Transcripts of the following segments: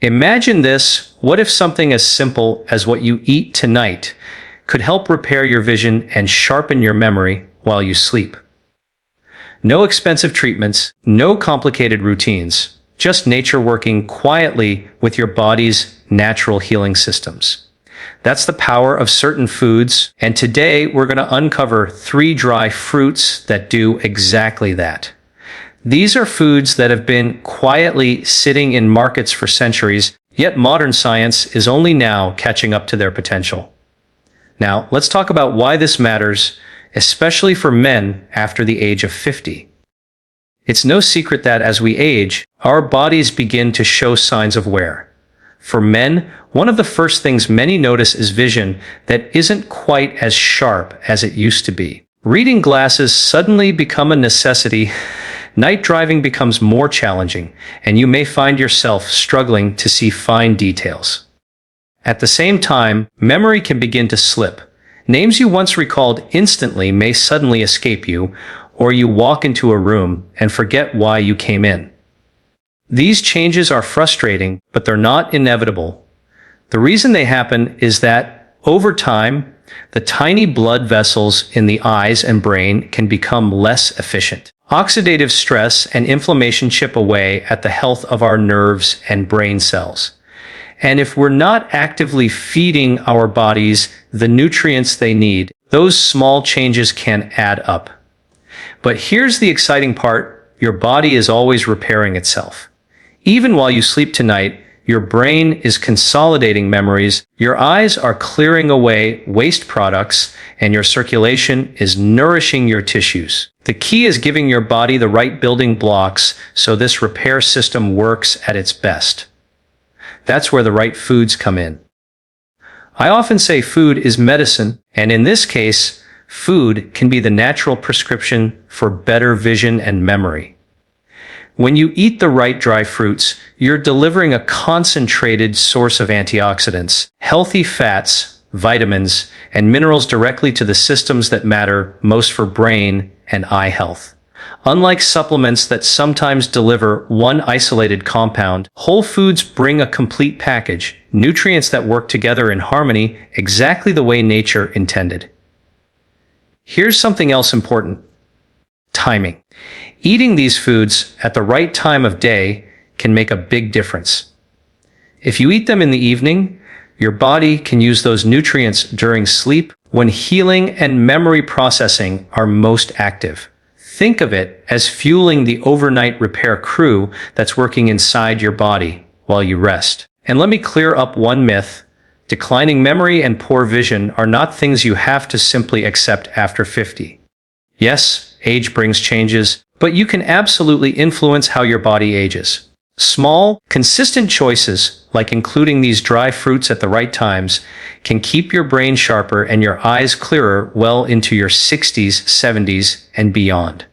Imagine this. What if something as simple as what you eat tonight could help repair your vision and sharpen your memory while you sleep? No expensive treatments, no complicated routines, just nature working quietly with your body's natural healing systems. That's the power of certain foods, and today we're going to uncover 3 dry fruits that do exactly that. These are foods that have been quietly sitting in markets for centuries, yet modern science is only now catching up to their potential. Now, let's talk about why this matters, especially for men after the age of 50. It's no secret that as we age, our bodies begin to show signs of wear. For men, one of the first things many notice is vision that isn't quite as sharp as it used to be. Reading glasses suddenly become a necessity. Night driving becomes more challenging, and you may find yourself struggling to see fine details. At the same time, memory can begin to slip. Names you once recalled instantly may suddenly escape you, or you walk into a room and forget why you came in. These changes are frustrating, but they're not inevitable. The reason they happen is that, over time, the tiny blood vessels in the eyes and brain can become less efficient. Oxidative stress and inflammation chip away at the health of our nerves and brain cells. And if we're not actively feeding our bodies the nutrients they need, those small changes can add up. But here's the exciting part: your body is always repairing itself. Even while you sleep tonight, your brain is consolidating memories, your eyes are clearing away waste products, and your circulation is nourishing your tissues. The key is giving your body the right building blocks so this repair system works at its best. That's where the right foods come in. I often say food is medicine, and in this case, food can be the natural prescription for better vision and memory. When you eat the right dry fruits, you're delivering a concentrated source of antioxidants, healthy fats, vitamins, and minerals directly to the systems that matter most for brain and eye health. Unlike supplements that sometimes deliver one isolated compound, whole foods bring a complete package, nutrients that work together in harmony exactly the way nature intended. Here's something else important: timing. Eating these foods at the right time of day can make a big difference. If you eat them in the evening, your body can use those nutrients during sleep when healing and memory processing are most active. Think of it as fueling the overnight repair crew that's working inside your body while you rest. And let me clear up one myth: declining memory and poor vision are not things you have to simply accept after 50. Yes, age brings changes, but you can absolutely influence how your body ages. Small, consistent choices, like including these dry fruits at the right times, can keep your brain sharper and your eyes clearer well into your 60s, 70s, and beyond.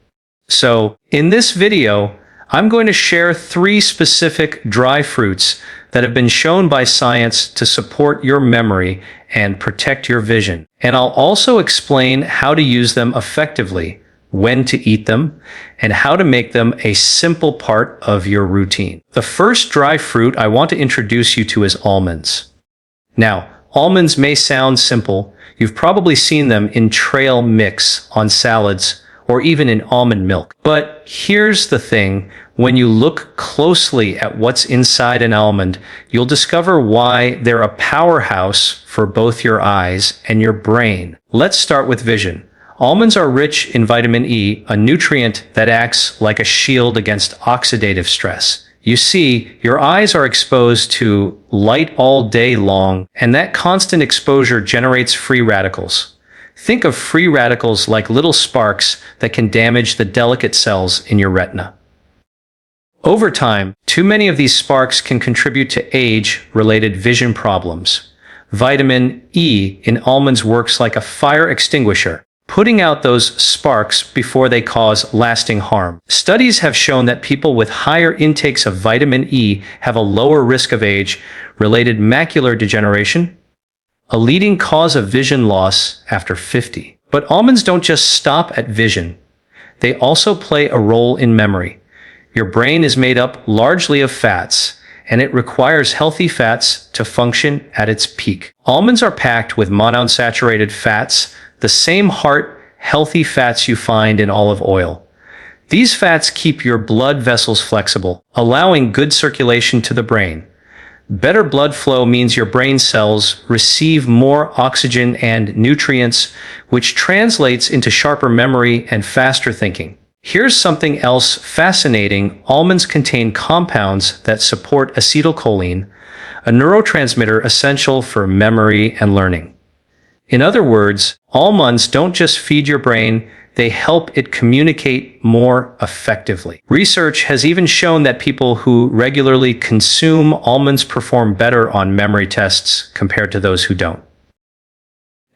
So, in this video, I'm going to share 3 specific dry fruits that have been shown by science to support your memory and protect your vision. And I'll also explain how to use them effectively, when to eat them, and how to make them a simple part of your routine. The first dry fruit I want to introduce you to is almonds. Now, almonds may sound simple. You've probably seen them in trail mix on salads or even in almond milk. But here's the thing: when you look closely at what's inside an almond, you'll discover why they're a powerhouse for both your eyes and your brain. Let's start with vision. Almonds are rich in vitamin E, a nutrient that acts like a shield against oxidative stress. You see, your eyes are exposed to light all day long, and that constant exposure generates free radicals. Think of free radicals like little sparks that can damage the delicate cells in your retina. Over time, too many of these sparks can contribute to age-related vision problems. Vitamin E in almonds works like a fire extinguisher, putting out those sparks before they cause lasting harm. Studies have shown that people with higher intakes of vitamin E have a lower risk of age-related macular degeneration, a leading cause of vision loss after 50. But almonds don't just stop at vision. They also play a role in memory. Your brain is made up largely of fats, and it requires healthy fats to function at its peak. Almonds are packed with monounsaturated fats, the same heart-healthy fats you find in olive oil. These fats keep your blood vessels flexible, allowing good circulation to the brain. Better blood flow means your brain cells receive more oxygen and nutrients, which translates into sharper memory and faster thinking. Here's something else fascinating. Almonds contain compounds that support acetylcholine, a neurotransmitter essential for memory and learning. In other words, almonds don't just feed your brain, they help it communicate more effectively. Research has even shown that people who regularly consume almonds perform better on memory tests compared to those who don't.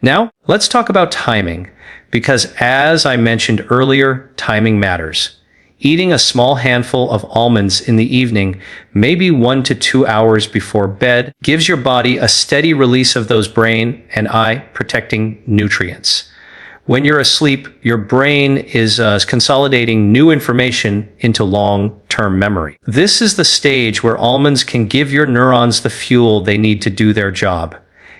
Now, let's talk about timing, because as I mentioned earlier, timing matters. Eating a small handful of almonds in the evening, maybe 1 to 2 hours before bed, gives your body a steady release of those brain and eye protecting nutrients. When you're asleep, your brain is consolidating new information into long-term memory. This is the stage where almonds can give your neurons the fuel they need to do their job.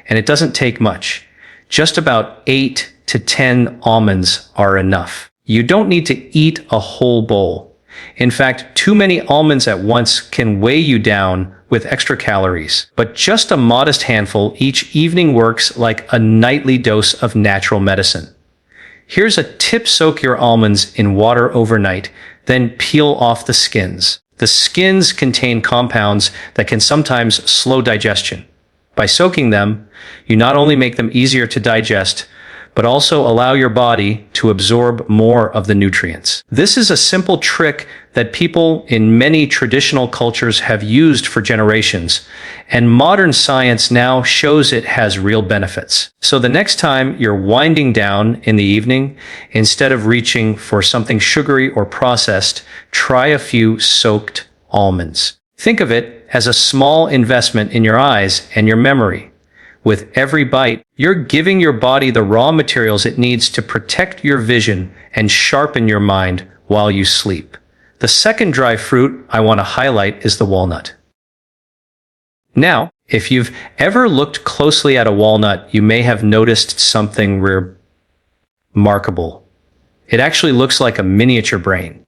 And it doesn't take much. Just about 8 to 10 almonds are enough. You don't need to eat a whole bowl. In fact, too many almonds at once can weigh you down with extra calories. But just a modest handful each evening works like a nightly dose of natural medicine. Here's a tip: soak your almonds in water overnight, then peel off the skins. The skins contain compounds that can sometimes slow digestion. By soaking them, you not only make them easier to digest, but also allow your body to absorb more of the nutrients. This is a simple trick that people in many traditional cultures have used for generations, and modern science now shows it has real benefits. So the next time you're winding down in the evening, instead of reaching for something sugary or processed, try a few soaked almonds. Think of it as a small investment in your eyes and your memory. With every bite, you're giving your body the raw materials it needs to protect your vision and sharpen your mind while you sleep. The second dry fruit I want to highlight is the walnut. Now, if you've ever looked closely at a walnut, you may have noticed something remarkable. It actually looks like a miniature brain.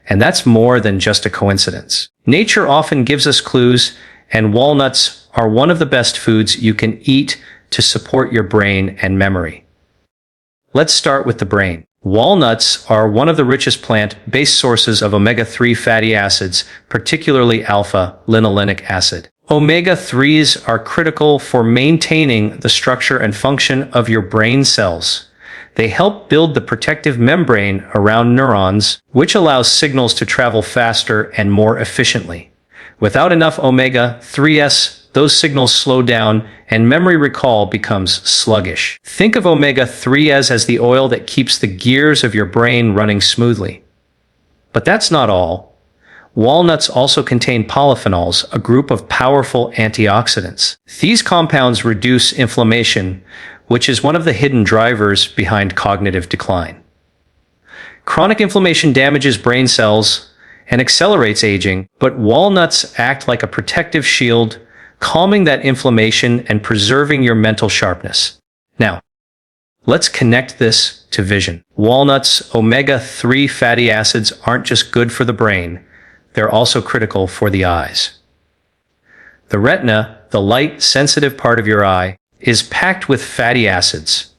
And that's more than just a coincidence. Nature often gives us clues, and walnuts are one of the best foods you can eat to support your brain and memory. Let's start with the brain. Walnuts are one of the richest plant-based sources of omega-3 fatty acids, particularly alpha-linolenic acid. Omega-3s are critical for maintaining the structure and function of your brain cells. They help build the protective membrane around neurons, which allows signals to travel faster and more efficiently. Without enough omega-3s, those signals slow down and memory recall becomes sluggish. Think of omega-3s as the oil that keeps the gears of your brain running smoothly. But that's not all. Walnuts also contain polyphenols, a group of powerful antioxidants. These compounds reduce inflammation, which is one of the hidden drivers behind cognitive decline. Chronic inflammation damages brain cells and accelerates aging, but walnuts act like a protective shield, calming that inflammation and preserving your mental sharpness. Now, let's connect this to vision. Walnuts' omega-3 fatty acids aren't just good for the brain, they're also critical for the eyes. The retina, the light, sensitive part of your eye, is packed with fatty acids.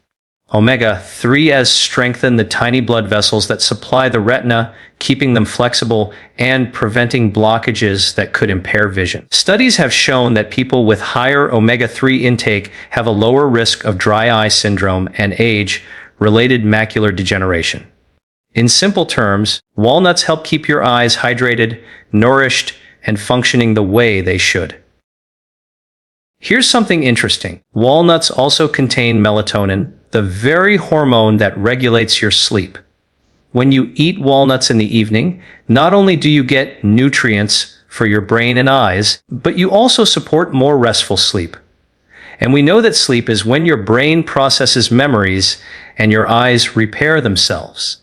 Omega-3s strengthen the tiny blood vessels that supply the retina, keeping them flexible and preventing blockages that could impair vision. Studies have shown that people with higher omega-3 intake have a lower risk of dry eye syndrome and age-related macular degeneration. In simple terms, walnuts help keep your eyes hydrated, nourished, and functioning the way they should. Here's something interesting. Walnuts also contain melatonin, the very hormone that regulates your sleep. When you eat walnuts in the evening, not only do you get nutrients for your brain and eyes, but you also support more restful sleep. And we know that sleep is when your brain processes memories and your eyes repair themselves.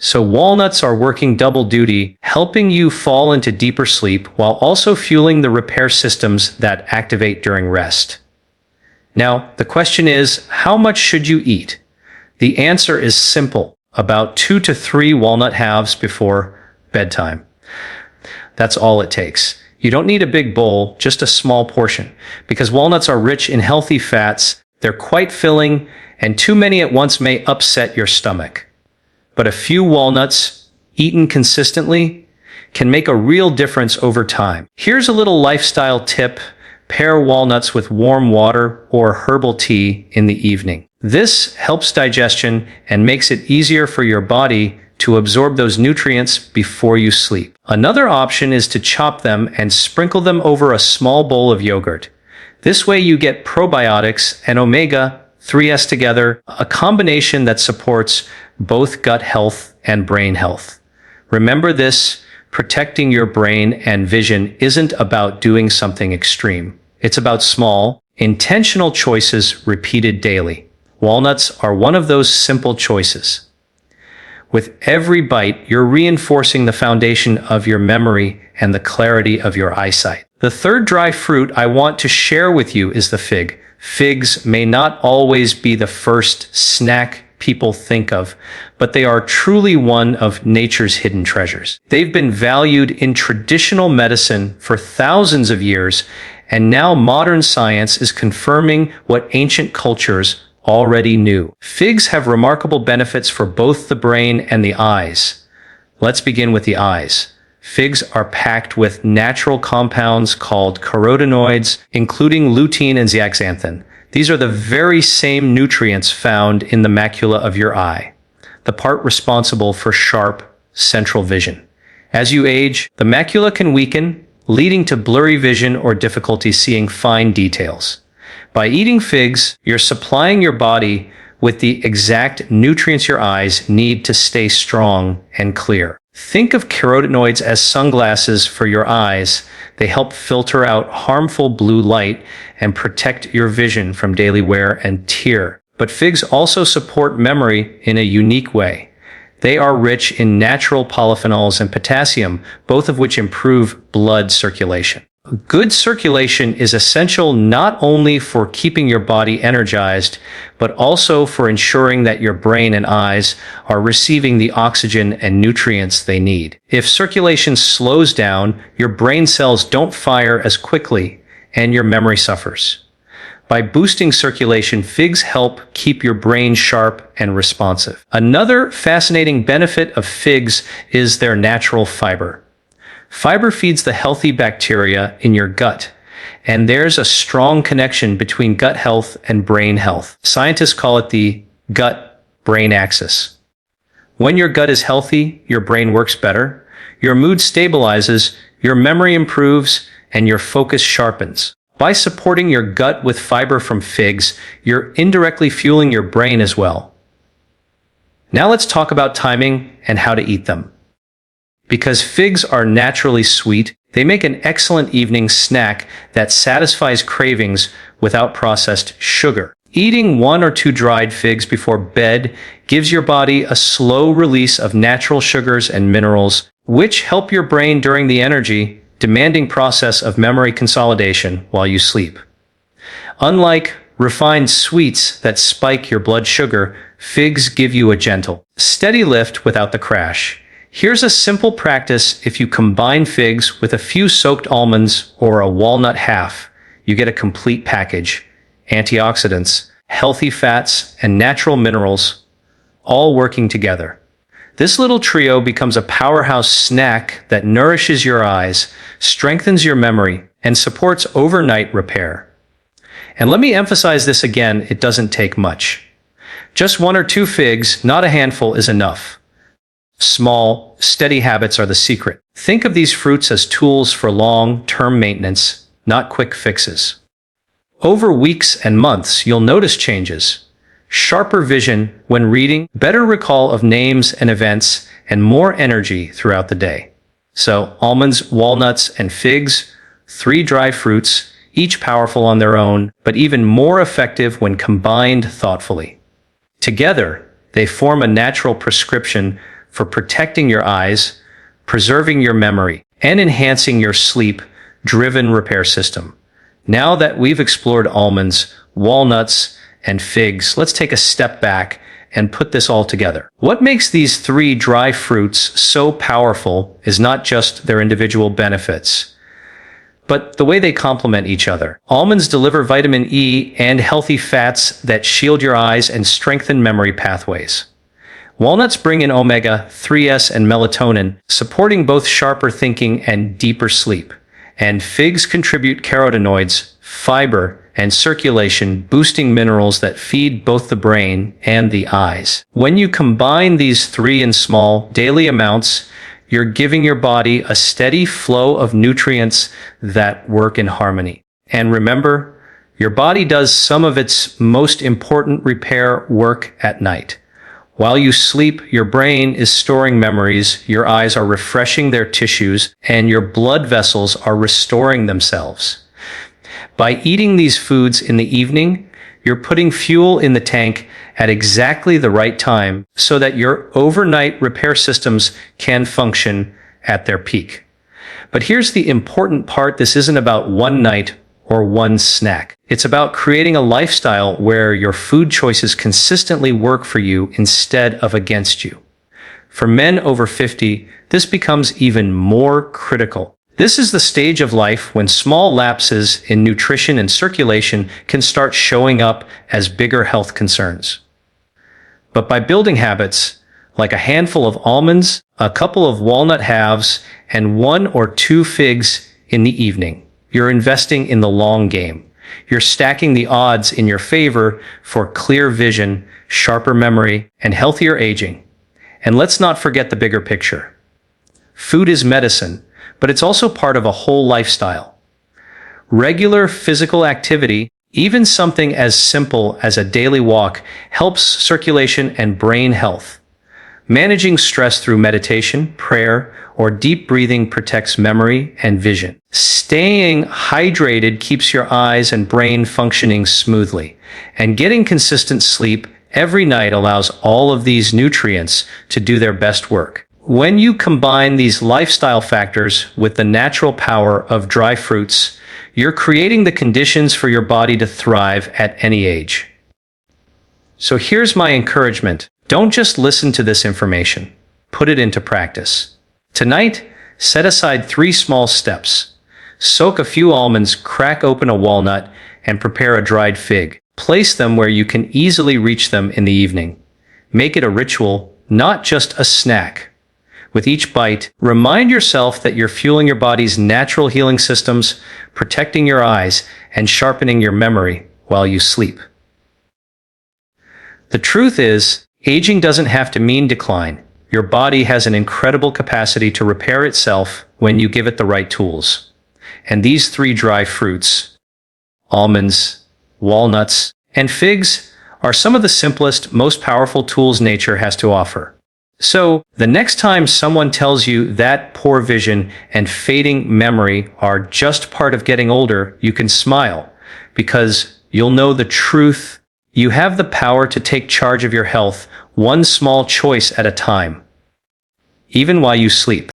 So walnuts are working double duty, helping you fall into deeper sleep while also fueling the repair systems that activate during rest. Now, the question is, how much should you eat? The answer is simple, about 2 to 3 walnut halves before bedtime. That's all it takes. You don't need a big bowl, just a small portion, because walnuts are rich in healthy fats, they're quite filling, and too many at once may upset your stomach. But a few walnuts, eaten consistently, can make a real difference over time. Here's a little lifestyle tip. Pair walnuts with warm water or herbal tea in the evening. This helps digestion and makes it easier for your body to absorb those nutrients before you sleep. Another option is to chop them and sprinkle them over a small bowl of yogurt. This way you get probiotics and omega-3s together, a combination that supports both gut health and brain health. Remember this, protecting your brain and vision isn't about doing something extreme. It's about small, intentional choices repeated daily. Walnuts are one of those simple choices. With every bite, you're reinforcing the foundation of your memory and the clarity of your eyesight. The third dry fruit I want to share with you is the fig. Figs may not always be the first snack people think of, but they are truly one of nature's hidden treasures. They've been valued in traditional medicine for thousands of years, and now modern science is confirming what ancient cultures already knew. Figs have remarkable benefits for both the brain and the eyes. Let's begin with the eyes. Figs are packed with natural compounds called carotenoids, including lutein and zeaxanthin. These are the very same nutrients found in the macula of your eye, the part responsible for sharp, central vision. As you age, the macula can weaken, leading to blurry vision or difficulty seeing fine details. By eating figs, you're supplying your body with the exact nutrients your eyes need to stay strong and clear. Think of carotenoids as sunglasses for your eyes. They help filter out harmful blue light and protect your vision from daily wear and tear. But figs also support memory in a unique way. They are rich in natural polyphenols and potassium, both of which improve blood circulation. Good circulation is essential not only for keeping your body energized, but also for ensuring that your brain and eyes are receiving the oxygen and nutrients they need. If circulation slows down, your brain cells don't fire as quickly, and your memory suffers. By boosting circulation, figs help keep your brain sharp and responsive. Another fascinating benefit of figs is their natural fiber. Fiber feeds the healthy bacteria in your gut, and there's a strong connection between gut health and brain health. Scientists call it the gut-brain axis. When your gut is healthy, your brain works better, your mood stabilizes, your memory improves, and your focus sharpens. By supporting your gut with fiber from figs, you're indirectly fueling your brain as well. Now let's talk about timing and how to eat them. Because figs are naturally sweet, they make an excellent evening snack that satisfies cravings without processed sugar. Eating 1 or 2 dried figs before bed gives your body a slow release of natural sugars and minerals, which help your brain during the energy-demanding process of memory consolidation while you sleep. Unlike refined sweets that spike your blood sugar, figs give you a gentle, steady lift without the crash. Here's a simple practice. If you combine figs with a few soaked almonds or a walnut half, you get a complete package. Antioxidants, healthy fats, and natural minerals, all working together. This little trio becomes a powerhouse snack that nourishes your eyes, strengthens your memory, and supports overnight repair. And let me emphasize this again, it doesn't take much. Just 1 or 2 figs, not a handful, is enough. Small, steady habits are the secret. Think of these fruits as tools for long-term maintenance, not quick fixes. Over weeks and months, you'll notice changes. Sharper vision when reading, better recall of names and events, and more energy throughout the day. So, almonds, walnuts, and figs, 3 dry fruits, each powerful on their own, but even more effective when combined thoughtfully. Together, they form a natural prescription for protecting your eyes, preserving your memory, and enhancing your sleep-driven repair system. Now that we've explored almonds, walnuts, and figs, let's take a step back and put this all together. What makes these three dry fruits so powerful is not just their individual benefits, but the way they complement each other. Almonds deliver vitamin E and healthy fats that shield your eyes and strengthen memory pathways. Walnuts bring in omega-3s and melatonin, supporting both sharper thinking and deeper sleep. And figs contribute carotenoids, fiber, and circulation, boosting minerals that feed both the brain and the eyes. When you combine these three in small, daily amounts, you're giving your body a steady flow of nutrients that work in harmony. And remember, your body does some of its most important repair work at night. While you sleep, your brain is storing memories, your eyes are refreshing their tissues, and your blood vessels are restoring themselves. By eating these foods in the evening, you're putting fuel in the tank at exactly the right time so that your overnight repair systems can function at their peak. But here's the important part. This isn't about one night or one snack. It's about creating a lifestyle where your food choices consistently work for you instead of against you. For men over 50, this becomes even more critical. This is the stage of life when small lapses in nutrition and circulation can start showing up as bigger health concerns. But by building habits, like a handful of almonds, a couple of walnut halves, and 1 or 2 figs in the evening, you're investing in the long game. You're stacking the odds in your favor for clear vision, sharper memory, and healthier aging. And let's not forget the bigger picture. Food is medicine, but it's also part of a whole lifestyle. Regular physical activity, even something as simple as a daily walk, helps circulation and brain health. Managing stress through meditation, prayer, or deep breathing protects memory and vision. Staying hydrated keeps your eyes and brain functioning smoothly. And getting consistent sleep every night allows all of these nutrients to do their best work. When you combine these lifestyle factors with the natural power of dry fruits, you're creating the conditions for your body to thrive at any age. So here's my encouragement. Don't just listen to this information. Put it into practice. Tonight, set aside 3 small steps. Soak a few almonds, crack open a walnut, and prepare a dried fig. Place them where you can easily reach them in the evening. Make it a ritual, not just a snack. With each bite, remind yourself that you're fueling your body's natural healing systems, protecting your eyes, and sharpening your memory while you sleep. The truth is, aging doesn't have to mean decline. Your body has an incredible capacity to repair itself when you give it the right tools. And these 3 dry fruits, almonds, walnuts, and figs, are some of the simplest, most powerful tools nature has to offer. So, the next time someone tells you that poor vision and fading memory are just part of getting older, you can smile, because you'll know the truth. You have the power to take charge of your health, one small choice at a time, even while you sleep.